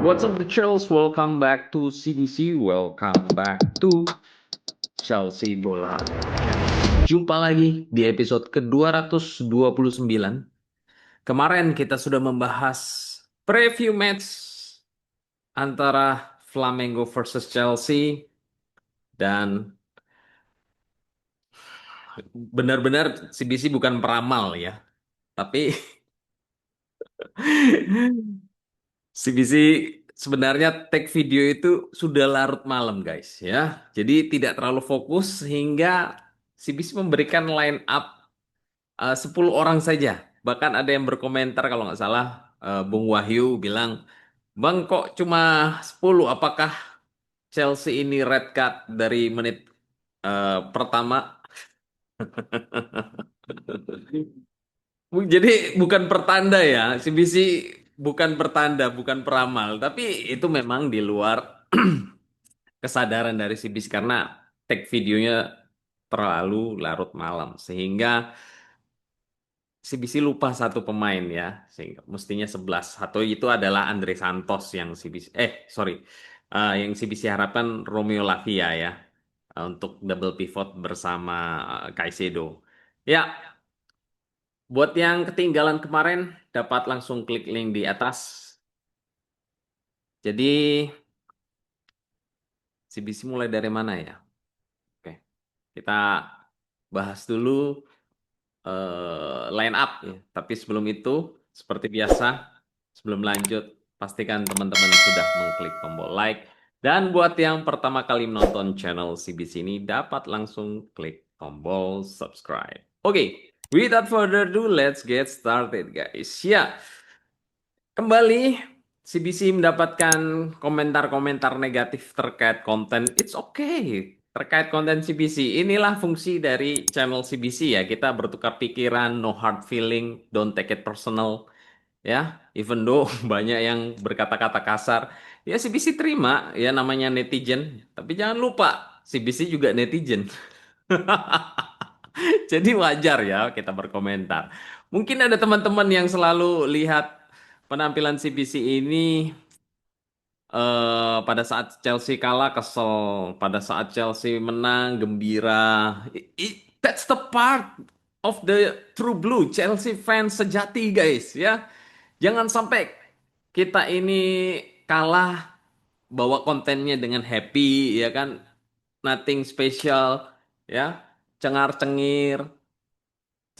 What's up the Chelsea? Welcome back to CDC. Welcome back to Chelsea Bola. Jumpa lagi di episode ke-229. Kemarin kita sudah membahas preview match antara Flamengo versus Chelsea dan benar-benar CBC bukan peramal ya, tapi CBC sebenarnya take video itu sudah larut malam guys ya. Jadi tidak terlalu fokus sehingga CBC memberikan line up 10 orang saja. Bahkan ada yang berkomentar kalau nggak salah Bung Wahyu bilang, "Bang kok cuma 10? Apakah Chelsea ini red card dari menit pertama?" Jadi bukan pertanda ya, CBC bukan pertanda, bukan peramal, tapi itu memang di luar kesadaran dari CBC karena take videonya terlalu larut malam sehingga CBC lupa satu pemain ya, sehingga mestinya 11. Satu itu adalah Andre Santos yang CBC sorry, yang CBC harapkan Romeo Lavia ya, untuk double pivot bersama Caicedo. Ya, buat yang ketinggalan kemarin dapat langsung klik link di atas. Jadi CBC mulai dari mana ya? Oke, kita bahas dulu line up ya. Tapi sebelum itu, seperti biasa, sebelum lanjut, pastikan teman-teman sudah mengklik tombol like. Dan buat yang pertama kali menonton channel CBC ini, dapat langsung klik tombol subscribe. Oke, without further ado, let's get started guys. Ya, kembali CBC mendapatkan komentar-komentar negatif terkait konten. It's okay. Terkait konten CBC, inilah fungsi dari channel CBC ya. Kita bertukar pikiran, no hard feeling, don't take it personal. Ya, even though banyak yang berkata-kata kasar, ya CBC terima, ya namanya netizen. Tapi jangan lupa, CBC juga netizen. Jadi wajar ya kita berkomentar. Mungkin ada teman-teman yang selalu lihat penampilan CBC ini pada saat Chelsea kalah kesel, pada saat Chelsea menang gembira. That's the part of the true blue Chelsea fans sejati guys ya. Jangan sampai kita ini kalah bawa kontennya dengan happy ya kan, nothing special ya, cengar-cengir.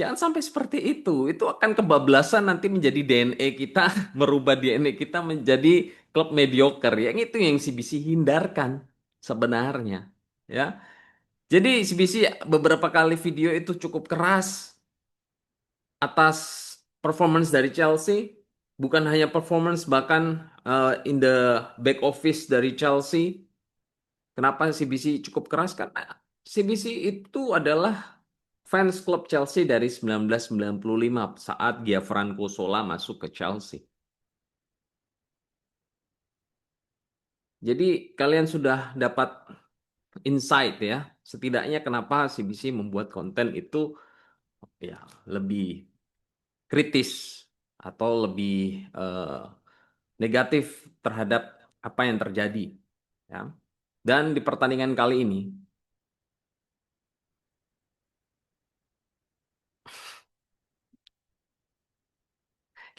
Jangan sampai seperti itu. Itu akan kebablasan nanti menjadi DNA kita, merubah DNA kita menjadi klub mediocre. Yang itu yang CBC hindarkan sebenarnya. Ya. Jadi CBC beberapa kali video itu cukup keras atas performance dari Chelsea. Bukan hanya performance, bahkan in the back office dari Chelsea. Kenapa CBC cukup keras? Karena CBC itu adalah fans klub Chelsea dari 1995 saat Gianfranco Zola masuk ke Chelsea. Jadi kalian sudah dapat insight ya, setidaknya kenapa CBC membuat konten itu ya lebih kritis atau lebih eh, negatif terhadap apa yang terjadi ya. Dan di pertandingan kali ini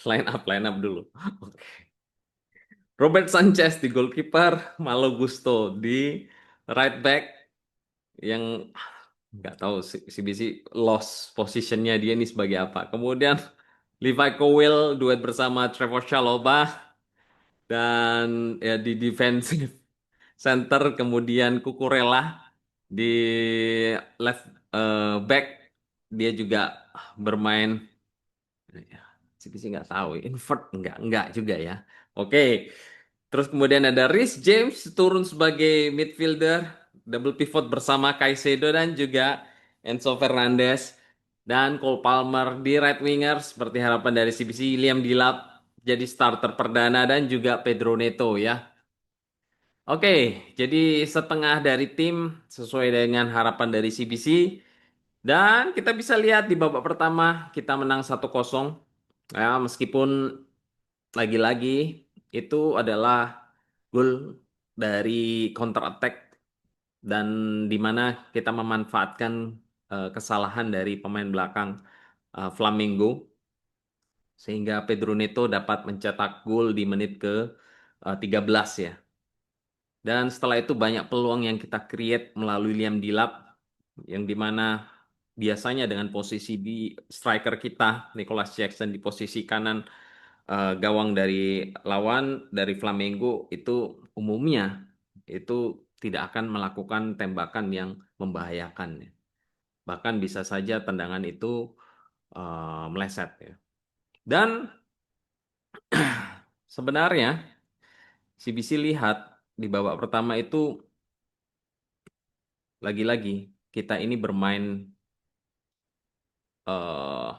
line up dulu. Robert Sanchez di goalkeeper, Malo Gusto di right back yang nggak tahu CBC lost positionnya dia ini sebagai apa. Kemudian Levi Cowell duet bersama Trevor Chalobah dan ya di defensive center kemudian Cucurella di left back dia juga bermain ya, CBC nggak tahu invert nggak juga ya. Oke. Terus kemudian ada Reece James turun sebagai midfielder, double pivot bersama Caicedo dan juga Enzo Fernandez dan Cole Palmer di right winger seperti harapan dari CBC, Liam Delap jadi starter perdana dan juga Pedro Neto ya. Oke, jadi setengah dari tim sesuai dengan harapan dari CBC dan kita bisa lihat di babak pertama kita menang 1-0 ya meskipun lagi-lagi. itu adalah gol dari counter attack dan di mana kita memanfaatkan kesalahan dari pemain belakang Flamengo sehingga Pedro Neto dapat mencetak gol di menit ke 13 ya. Dan setelah itu banyak peluang yang kita create melalui Liam Delap yang dimana biasanya dengan posisi di striker kita Nicholas Jackson di posisi kanan gawang dari lawan dari Flamengo itu umumnya itu tidak akan melakukan tembakan yang membahayakan ya. Bahkan bisa saja tendangan itu meleset ya. Dan sebenarnya CBC lihat di babak pertama itu lagi-lagi kita ini bermain eh,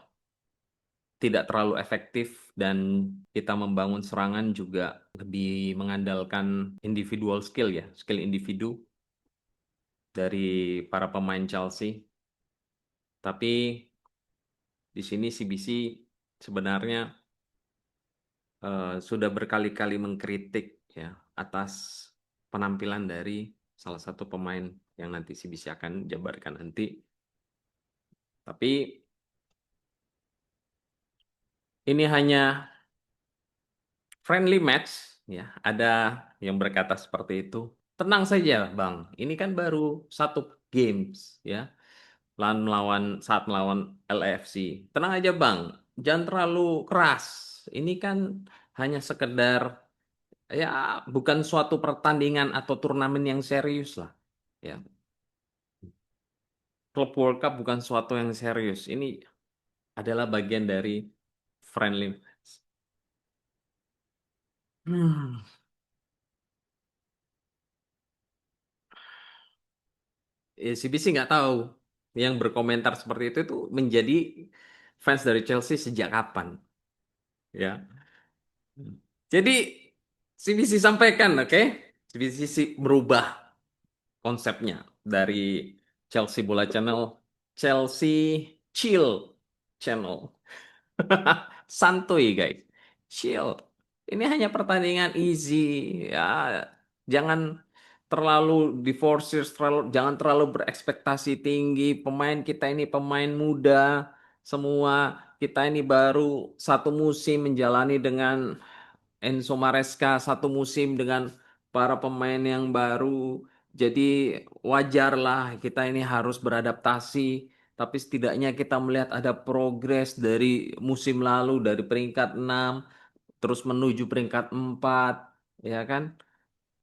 tidak terlalu efektif dan kita membangun serangan juga lebih mengandalkan individual skill ya, skill individu dari para pemain Chelsea. Tapi di sini CBC sebenarnya sudah berkali-kali mengkritik ya atas penampilan dari salah satu pemain yang nanti CBC akan jabarkan nanti. Tapi ini hanya friendly match ya. Ada yang berkata seperti itu. Tenang saja, Bang. Ini kan baru satu games ya. Saat melawan LAFC. Tenang aja, Bang. Jangan terlalu keras. Ini kan hanya sekedar ya bukan suatu pertandingan atau turnamen yang serius lah. Ya, Klub World Cup bukan suatu yang serius. Ini adalah bagian dari friendly match. Hmm. CBC nggak tahu yang berkomentar seperti itu menjadi fans dari Chelsea sejak kapan ya. Jadi CBC sampaikan, oke? CBC merubah konsepnya dari Chelsea Bola Channel, Chelsea Chill Channel. Santuy guys, chill. Ini hanya pertandingan easy ya. Jangan terlalu diforsir, jangan terlalu berekspektasi tinggi. Pemain kita ini pemain muda semua. Kita ini baru satu musim menjalani dengan Enzo Maresca, satu musim dengan para pemain yang baru. Jadi wajarlah kita ini harus beradaptasi. Tapi setidaknya kita melihat ada progres dari musim lalu dari peringkat 6 terus menuju peringkat 4 ya kan?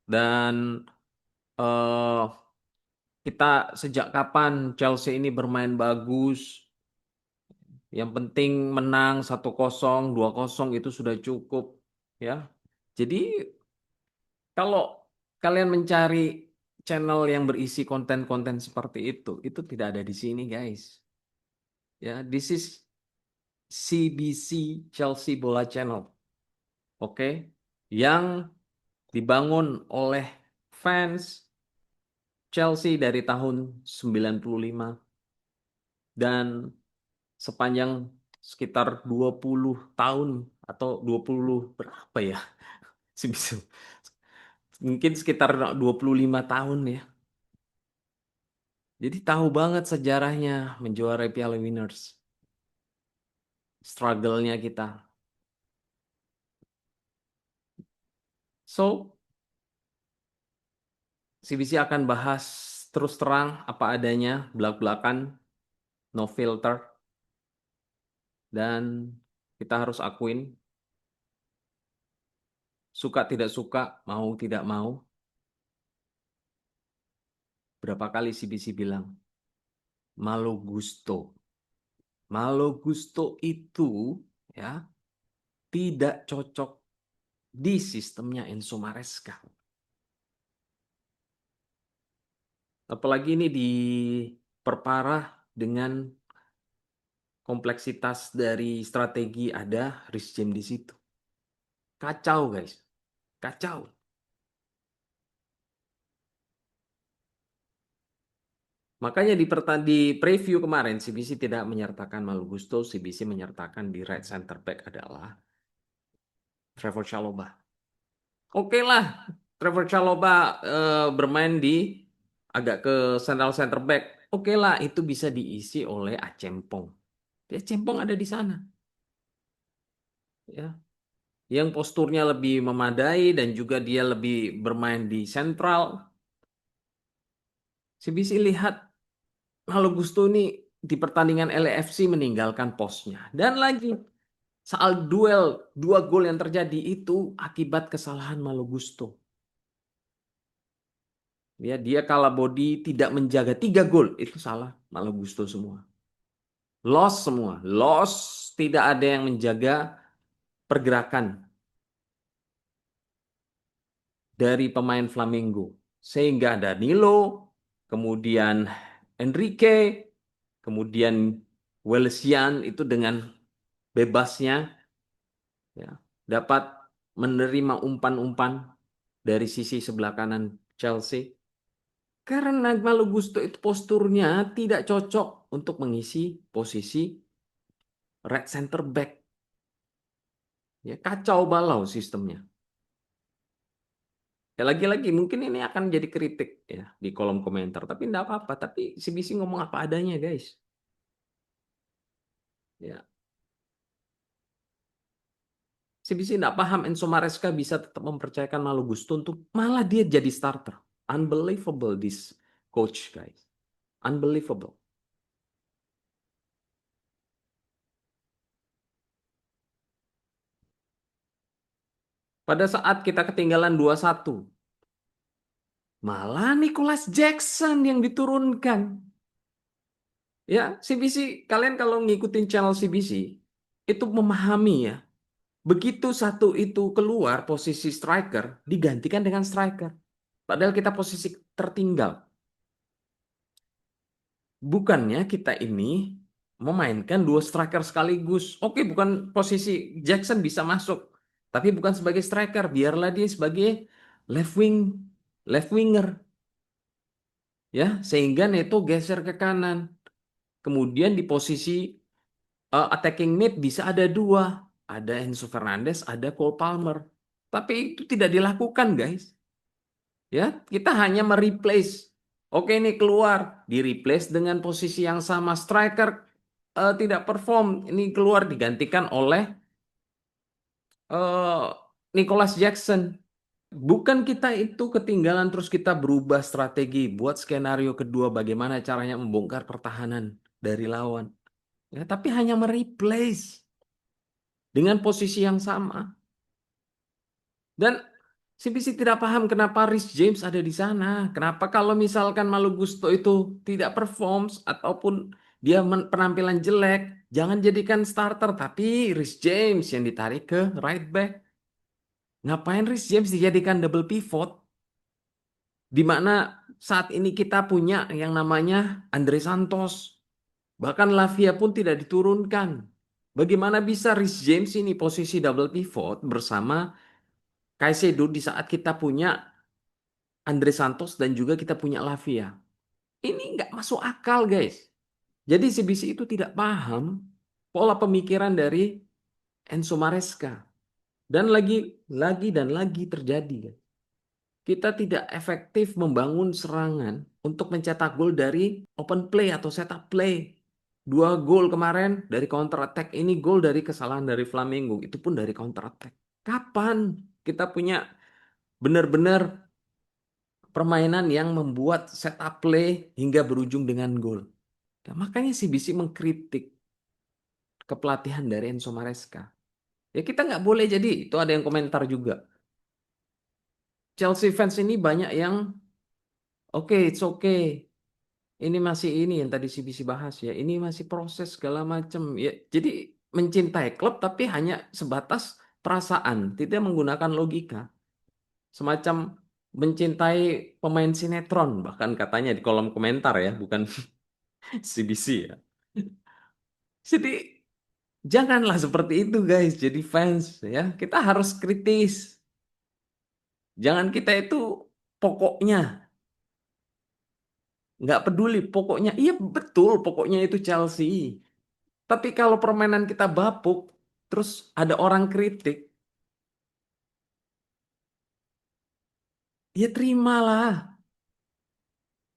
Dan eh, kita sejak kapan Chelsea ini bermain bagus? Yang penting menang 1-0, 2-0 itu sudah cukup ya. Jadi kalau kalian mencari channel yang berisi konten-konten seperti itu tidak ada di sini guys. Ya, this is CBC Chelsea Bola Channel, oke? Yang dibangun oleh fans Chelsea dari tahun 95 dan sepanjang sekitar 20 tahun atau 20 berapa ya? CBC. Mungkin sekitar 25 tahun ya. Jadi tahu banget sejarahnya menjuarai Piala Winners. Struggle-nya kita. So, CBC akan bahas terus terang apa adanya, belak-belakan, no filter. Dan kita harus akuin, suka tidak suka, mau tidak mau. Berapa kali CBC bilang, Malo Gusto. Malo Gusto itu ya tidak cocok di sistemnya Enzo Maresca. Apalagi ini diperparah dengan kompleksitas dari strategi ada Rhys James di situ. Kacau guys, kacau. Makanya di preview kemarin CBC tidak menyertakan Malo Gusto, CBC menyertakan di right center back adalah Trevor Chalobah. Oke lah, Trevor Chalobah bermain di agak ke central center back. Oke lah, itu bisa diisi oleh Acempong. Dia Cempong ada di sana, ya. Yang posturnya lebih memadai dan juga dia lebih bermain di sentral. CBC lihat Malo Gusto ini di pertandingan LAFC meninggalkan posnya. Dan lagi soal duel, dua gol yang terjadi itu akibat kesalahan Malo Gusto. Ya, dia kalah body, tidak menjaga 3 gol. Itu salah Malo Gusto semua. Loss semua. Loss, tidak ada yang menjaga pergerakan dari pemain Flamengo. Sehingga ada Nilo, kemudian Enrique, kemudian Welesian itu dengan bebasnya ya, dapat menerima umpan-umpan dari sisi sebelah kanan Chelsea. Karena Malo Gusto itu posturnya tidak cocok untuk mengisi posisi right center back. Ya, kacau balau sistemnya. Ya, lagi-lagi mungkin ini akan jadi kritik ya di kolom komentar, tapi enggak apa-apa. Tapi CBC ngomong apa adanya, guys. Ya, CBC enggak paham Enzo Maresca bisa tetap mempercayakan Malo Gusto untuk malah dia jadi starter. Unbelievable this coach, guys. Unbelievable. Pada saat kita ketinggalan 2-1, malah Nicholas Jackson yang diturunkan. Ya, CBC, kalian kalau ngikutin channel CBC, itu memahami ya. Begitu satu itu keluar posisi striker, digantikan dengan striker. Padahal kita posisi tertinggal. Bukannya kita ini memainkan dua striker sekaligus. Oke, bukan posisi Jackson bisa masuk, tapi bukan sebagai striker. Biarlah dia sebagai left wing, left winger, ya, sehingga Neto geser ke kanan. Kemudian di posisi attacking mid bisa ada dua, ada Enzo Fernandez, ada Cole Palmer. Tapi itu tidak dilakukan, guys. Ya, kita hanya mereplace. Oke, ini keluar, di replace dengan posisi yang sama. Striker tidak perform, ini keluar digantikan oleh eh, Nicholas Jackson. Bukan kita itu ketinggalan terus kita berubah strategi buat skenario kedua bagaimana caranya membongkar pertahanan dari lawan. Ya, tapi hanya mereplace dengan posisi yang sama. Dan CBC tidak paham kenapa Rhys James ada di sana. Kenapa kalau misalkan Malo Gusto itu tidak performs ataupun dia penampilan jelek, jangan jadikan starter, tapi Rhys James yang ditarik ke right back. Ngapain Rhys James dijadikan double pivot? Di mana saat ini kita punya yang namanya Andre Santos. Bahkan Lavia pun tidak diturunkan. Bagaimana bisa Rhys James ini posisi double pivot bersama Caicedo di saat kita punya Andre Santos dan juga kita punya Lavia. Ini nggak masuk akal, guys. Jadi CBC itu tidak paham pola pemikiran dari Enzo Maresca. Dan lagi dan lagi terjadi, guys. Kita tidak efektif membangun serangan untuk mencetak gol dari open play atau setup play. 2 gol kemarin dari counter attack, ini gol dari kesalahan dari Flamengo. Itu pun dari counter attack. Kapan kita punya benar-benar permainan yang membuat setup play hingga berujung dengan gol? Nah, makanya CBC mengkritik kepelatihan dari Enzo Maresca. Ya kita nggak boleh jadi, itu ada yang komentar juga. Chelsea fans ini banyak yang oke, it's okay. Ini masih ini yang tadi CBC bahas ya. Ini masih proses segala macam ya. Jadi mencintai klub tapi hanya sebatas perasaan, tidak menggunakan logika. Semacam mencintai pemain sinetron bahkan katanya di kolom komentar ya, bukan CBC ya. Jadi janganlah seperti itu, guys. Jadi fans ya, kita harus kritis. Jangan kita itu pokoknya nggak peduli. Pokoknya iya betul, pokoknya itu Chelsea. Tapi kalau permainan kita bapuk, terus ada orang kritik, Ya terimalah.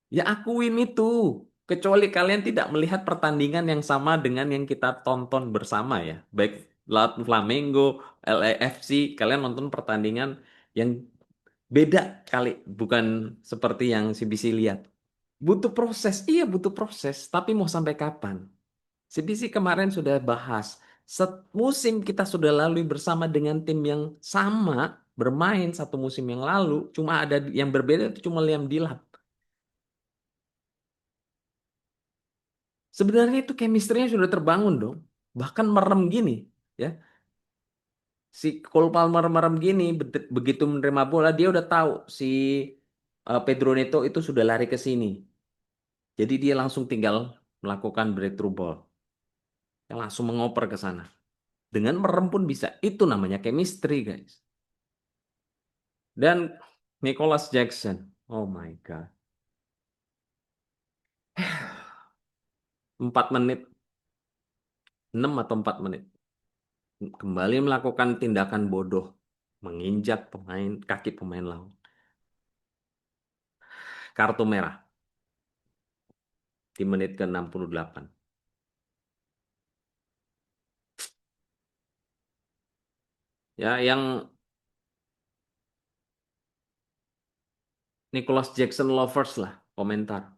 Ya akuin itu. Kecuali kalian tidak melihat pertandingan yang sama dengan yang kita tonton bersama ya. Baik laut Flamengo, LAFC, kalian nonton pertandingan yang beda kali. Bukan seperti yang CBC lihat. Butuh proses, iya butuh proses. Tapi mau sampai kapan? CBC kemarin sudah bahas. Musim kita sudah lalui bersama dengan tim yang sama. Bermain satu musim yang lalu. Cuma ada yang berbeda itu cuma Liam Delap. Sebenarnya itu chemistry-nya sudah terbangun dong. Bahkan merem gini, ya. Si Cole Palmer merem gini, begitu menerima bola dia udah tahu si Pedro Neto itu sudah lari ke sini. Jadi dia langsung tinggal melakukan breakthrough ball, yang langsung mengoper ke sana. Dengan merem pun bisa. Itu namanya chemistry, guys. Dan Nicholas Jackson, oh my God, 4 menit, 6 atau 4 menit, kembali melakukan tindakan bodoh, menginjak kaki pemain lawan. Kartu merah di menit ke 68. Ya, yang Nicholas Jackson lovers lah komentar.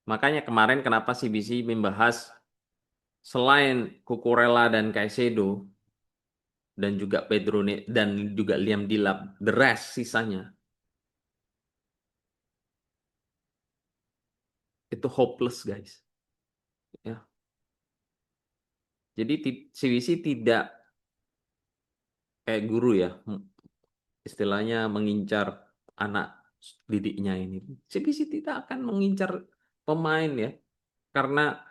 Makanya kemarin kenapa CBC membahas selain Cucurella dan Caicedo dan juga dan juga Liam Delap, the rest sisanya itu hopeless guys. Ya, jadi CBC tidak kayak guru ya, istilahnya mengincar anak didiknya ini. CBC tidak akan mengincar pemain ya, karena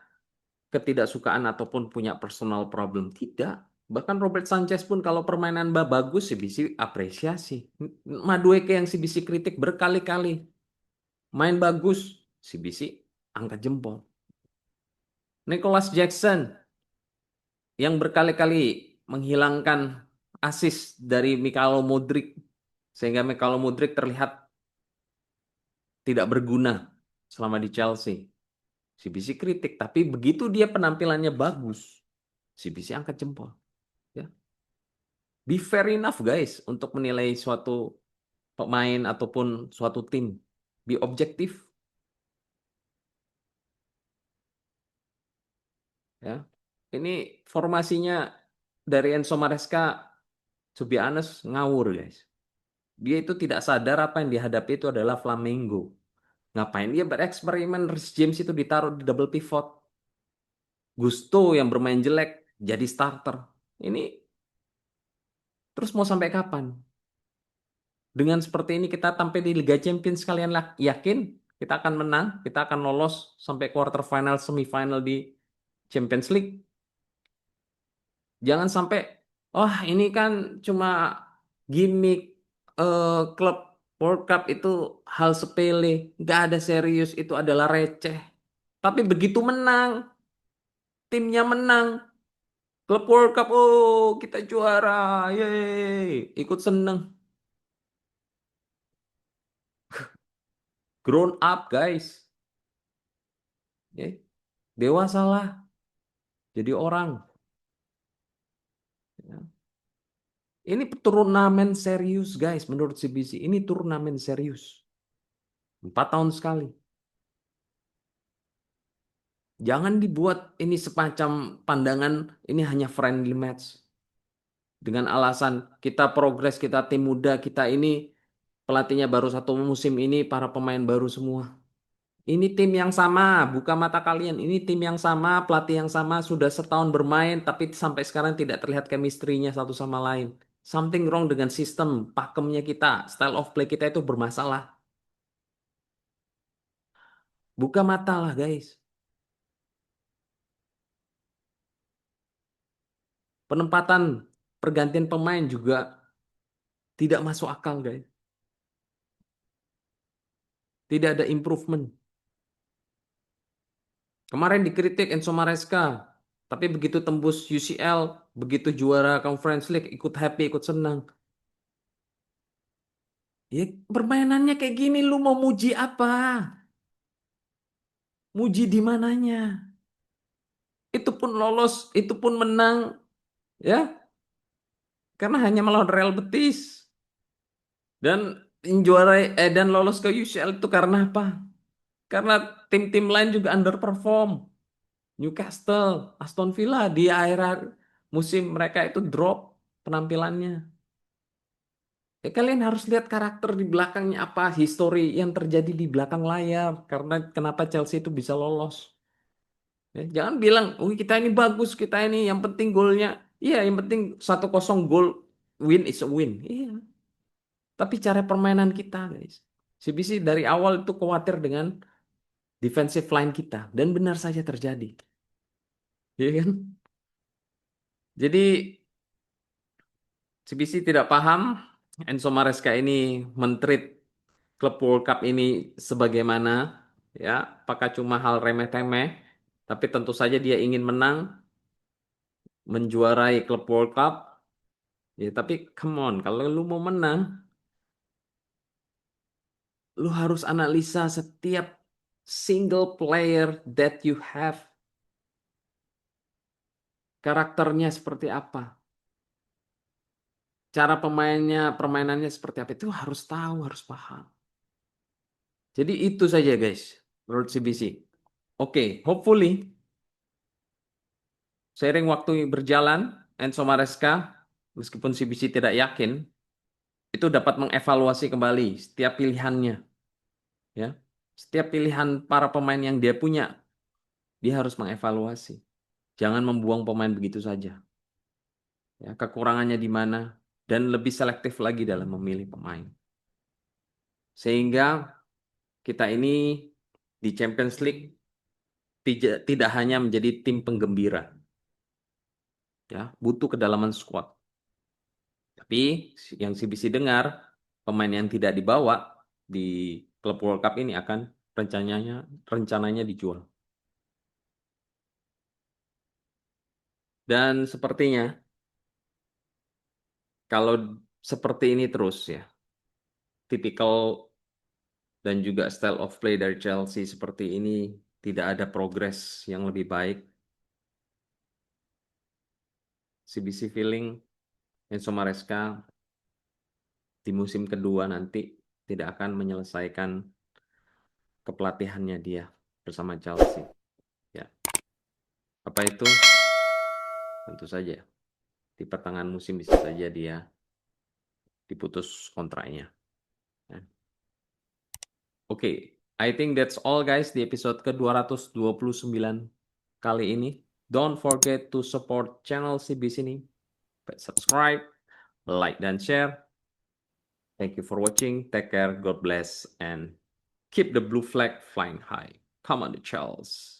ketidaksukaan ataupun punya personal problem. Tidak. Bahkan Robert Sanchez pun kalau permainan bagus sih bisa apresiasi. Madueke yang si bisi kritik berkali-kali. Main bagus, si bisi angkat jempol. Nicholas Jackson yang berkali-kali menghilangkan assist dari Mikhailo Mudryk sehingga Mikhailo Mudryk terlihat tidak berguna selama di Chelsea. Si bisi kritik, tapi begitu dia penampilannya bagus, si bisi angkat jempol. Ya. Be fair enough guys untuk menilai suatu pemain ataupun suatu tim. Be objektif ya. Ini formasinya dari Enzo Maresca to be honest ngawur guys. Dia itu tidak sadar apa yang dihadapi itu adalah Flamengo. Ngapain dia bereksperimen Reece James itu ditaruh di double pivot. Gusto yang bermain jelek jadi starter. Ini terus mau sampai kapan? Dengan seperti ini kita tampil di Liga Champions kalian yakin kita akan menang, kita akan lolos sampai quarter final, semifinal di Champions League. Jangan sampai, oh ini kan cuma gimmick klub World Cup itu hal sepele, nggak ada serius, itu adalah receh. Tapi begitu menang, timnya menang, klub World Cup, oh kita juara, yeay, ikut seneng. Grown up guys, ya, dewasalah jadi orang. Ya. Ini turnamen serius guys, menurut CBC. Ini turnamen serius. 4 tahun sekali. Jangan dibuat ini semacam pandangan ini hanya friendly match. Dengan alasan kita progres, kita tim muda, kita ini pelatihnya baru satu musim ini, para pemain baru semua. Ini tim yang sama, buka mata kalian. Ini tim yang sama, pelatih yang sama, sudah setahun bermain, tapi sampai sekarang tidak terlihat chemistry-nya satu sama lain. Something wrong dengan sistem, pakemnya kita, style of play kita itu bermasalah. Buka mata lah guys. Penempatan pergantian pemain juga tidak masuk akal guys. Tidak ada improvement. Kemarin dikritik Enzo Maresca, tapi begitu tembus UCL, begitu juara Conference League, ikut happy, ikut senang. Ya, permainannya kayak gini, lu mau muji apa? Muji di mananya? Itu pun lolos, itu pun menang, ya, karena hanya melawan Real Betis dan dan lolos ke UCL itu karena apa? Karena tim-tim lain juga underperform. Newcastle, Aston Villa di akhir musim mereka itu drop penampilannya. Ya, kalian harus lihat karakter di belakangnya apa, history yang terjadi di belakang layar. Karena kenapa Chelsea itu bisa lolos. Ya, jangan bilang, oh kita ini bagus, kita ini yang penting golnya. Iya, yang penting 1-0 gol, win is a win. Iya, tapi cara permainan kita, guys. CBC dari awal itu khawatir dengan defensive line kita. Dan benar saja terjadi. Iya kan? Jadi CBC tidak paham Enzo Maresca ini mentreat klub World Cup ini sebagaimana, ya, apakah cuma hal remeh-temeh, tapi tentu saja dia ingin menang, menjuarai klub World Cup. Ya, tapi come on, kalau lu mau menang, lu harus analisa setiap single player that you have, karakternya seperti apa, cara permainannya seperti apa, itu harus tahu, harus paham. Jadi itu saja guys, menurut CBC. Oke, hopefully seiring waktu berjalan, Enzo Maresca, meskipun CBC tidak yakin, itu dapat mengevaluasi kembali setiap pilihannya, ya. Setiap pilihan para pemain yang dia punya, dia harus mengevaluasi. Jangan membuang pemain begitu saja. Ya, kekurangannya di mana dan lebih selektif lagi dalam memilih pemain. Sehingga kita ini di Champions League tidak hanya menjadi tim penggembira, ya, butuh kedalaman squad. Tapi yang CBC dengar, pemain yang tidak dibawa di klub World Cup ini akan rencananya dijual. Dan sepertinya kalau seperti ini terus ya, tipikal dan juga style of play dari Chelsea seperti ini tidak ada progres yang lebih baik. CBC feeling Enzo Maresca di musim kedua nanti tidak akan menyelesaikan kepelatihannya dia bersama Chelsea. Ya, apa itu? Tentu saja di pertengahan musim bisa saja dia diputus kontraknya. Ya. Oke, I think that's all guys di episode ke-229 kali ini. Don't forget to support channel CBC ini. Subscribe, like, dan share. Thank you for watching. Take care, God bless, and keep the blue flag flying high. Come on, the Charles.